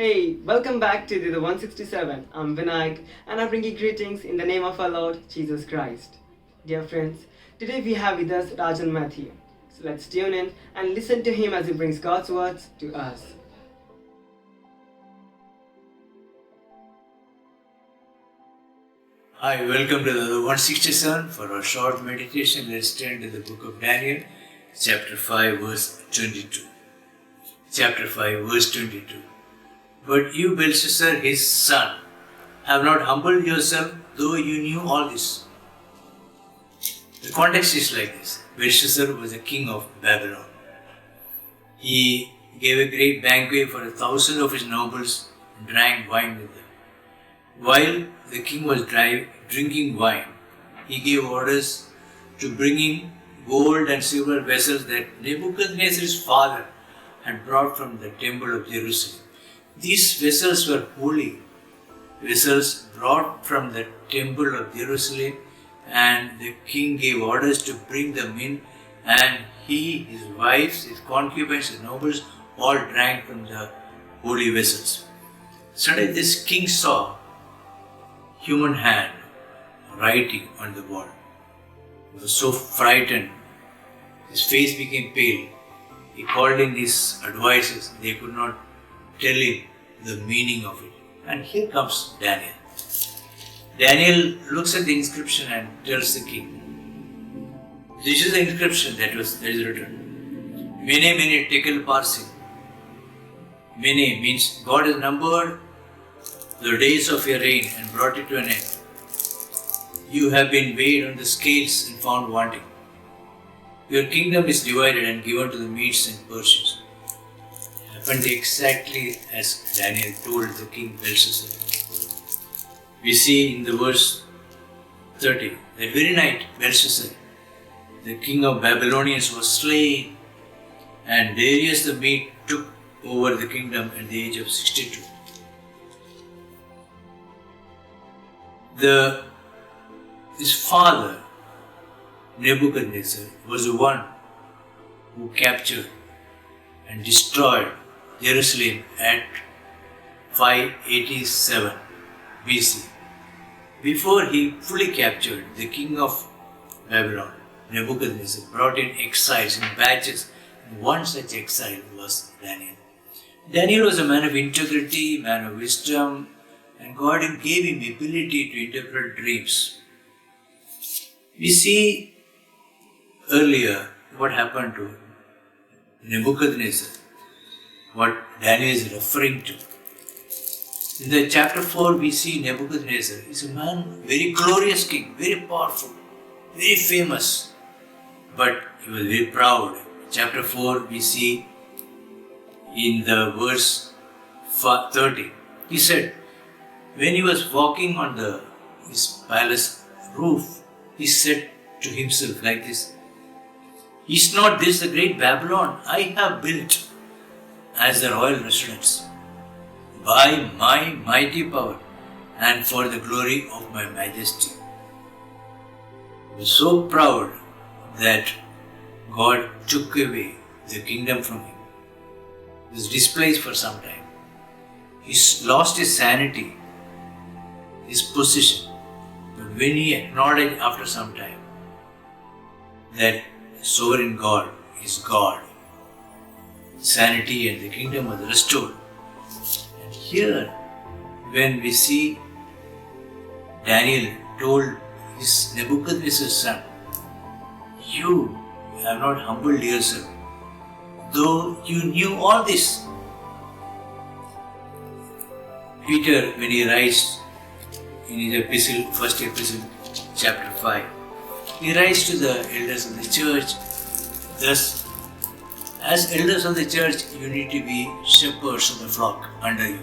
Hey, welcome back to the 167. I'm Vinayak and I bring you greetings in the name of our Lord Jesus Christ. Dear friends, today we have with us Rajan Matthew. So let's tune in and listen to him as he brings God's words to us. Hi, welcome to the 167 for our short meditation. Let's turn to the book of Daniel, chapter 5, verse 22. Chapter 5, verse 22. But you, Belshazzar, his son, have not humbled yourself, though you knew all this. The context is like this. Belshazzar was the king of Babylon. He gave a great banquet for 1,000 of his nobles and drank wine with them. While the king was drinking wine, he gave orders to bring in gold and silver vessels that Nebuchadnezzar's father had brought from the temple of Jerusalem. These vessels were holy vessels brought from the temple of Jerusalem, and the king gave orders to bring them in, and he, his wives, his concubines, his nobles all drank from the holy vessels. Suddenly this king saw human hand writing on the wall. He was so frightened, his face became pale. He called in his advisors, they could not tell him the meaning of it. And here comes Daniel. Daniel looks at the inscription and tells the king, this is the inscription that is written. Mene mene tekel parsi. Mene means God has numbered the days of your reign and brought it to an end. You have been weighed on the scales and found wanting. Your kingdom is divided and given to the Medes and Persians. It happened exactly as Daniel told the king Belshazzar. We see in the verse 30, that very night Belshazzar, the king of Babylonians, was slain, and Darius the Mede took over the kingdom at the age of 62. His father, Nebuchadnezzar, was the one who captured and destroyed Jerusalem at 587 BC. Before he fully captured, the king of Babylon, Nebuchadnezzar, brought in exiles in batches, and one such exile was Daniel. Daniel was a man of integrity, man of wisdom, and God gave him ability to interpret dreams. We see earlier what happened to Nebuchadnezzar, what Daniel is referring to. In the chapter 4, we see Nebuchadnezzar is a man, very glorious king, very powerful, very famous, but he was very proud. Chapter 4, we see in the verse 30, he said, when he was walking on his palace roof, he said to himself like this, is not this the great Babylon I have built as the royal residence by my mighty power and for the glory of my majesty? He was so proud that God took away the kingdom from him. He was displaced for some time. He lost his sanity, his position. But when he acknowledged after some time that sovereign God is God, sanity and the kingdom was restored. And here, when we see Daniel told his Nebuchadnezzar's son, you have not humbled yourself, though you knew all this. Peter, when he writes in his epistle, first epistle, chapter 5, he writes to the elders of the church, thus, as elders of the church, you need to be shepherds of the flock under you,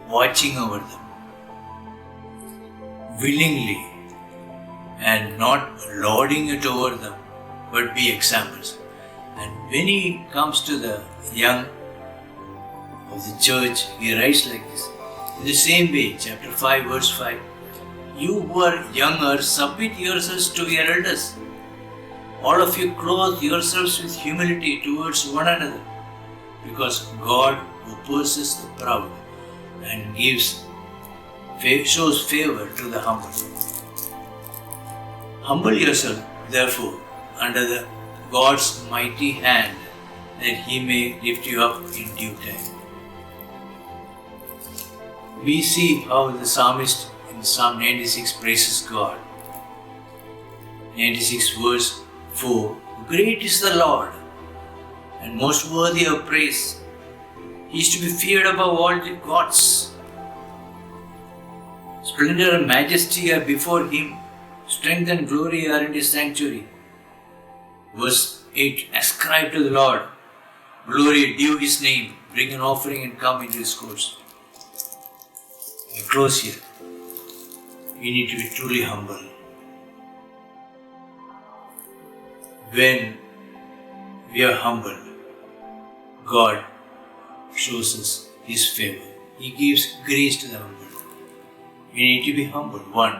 watching over them, willingly, and not lording it over them, but be examples. And when he comes to the young of the church, he writes like this. In the same way, chapter 5, verse 5, you who are younger, submit yourselves to your elders. All of you clothe yourselves with humility towards one another, because God opposes the proud, and shows favor to the humble. Humble yourself, therefore, under the God's mighty hand, that He may lift you up in due time. We see how the psalmist in Psalm 96 praises God. 96 verse 4, Great is the Lord, and most worthy of praise. He is to be feared above all the gods. Splendor and majesty are before Him. Strength and glory are in His sanctuary. Verse 8, Ascribe to the Lord glory due His name. Bring an offering and come into His courts. I close here. We need to be truly humble. When we are humble, God shows us His favor. He gives grace to the humble. We need to be humble. 1.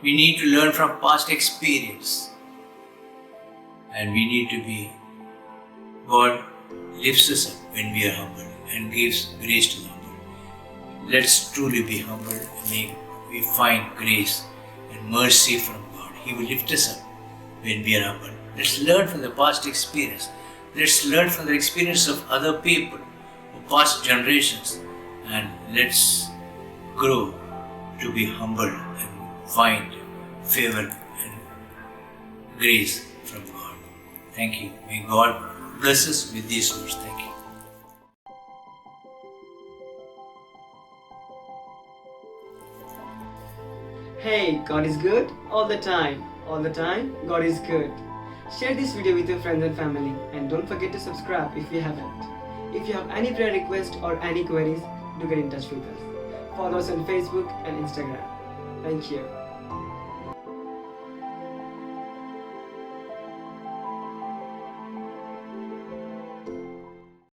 We need to learn from past experience. And we need to be, God lifts us up when we are humble and gives grace to the humble. Let's truly be humble and may we find grace and mercy from God. He will lift us up when we are humble. Let's learn from the past experience. Let's learn from the experience of other people, of past generations, and let's grow to be humble and find favor and grace from God. Thank you. May God bless us with these words. Thank you. Hey, God is good all the time. All the time, God is good. Share this video with your friends and family, and don't forget to subscribe if you haven't. If you have any prayer requests or any queries, do get in touch with us. Follow us on Facebook and Instagram. Thank you.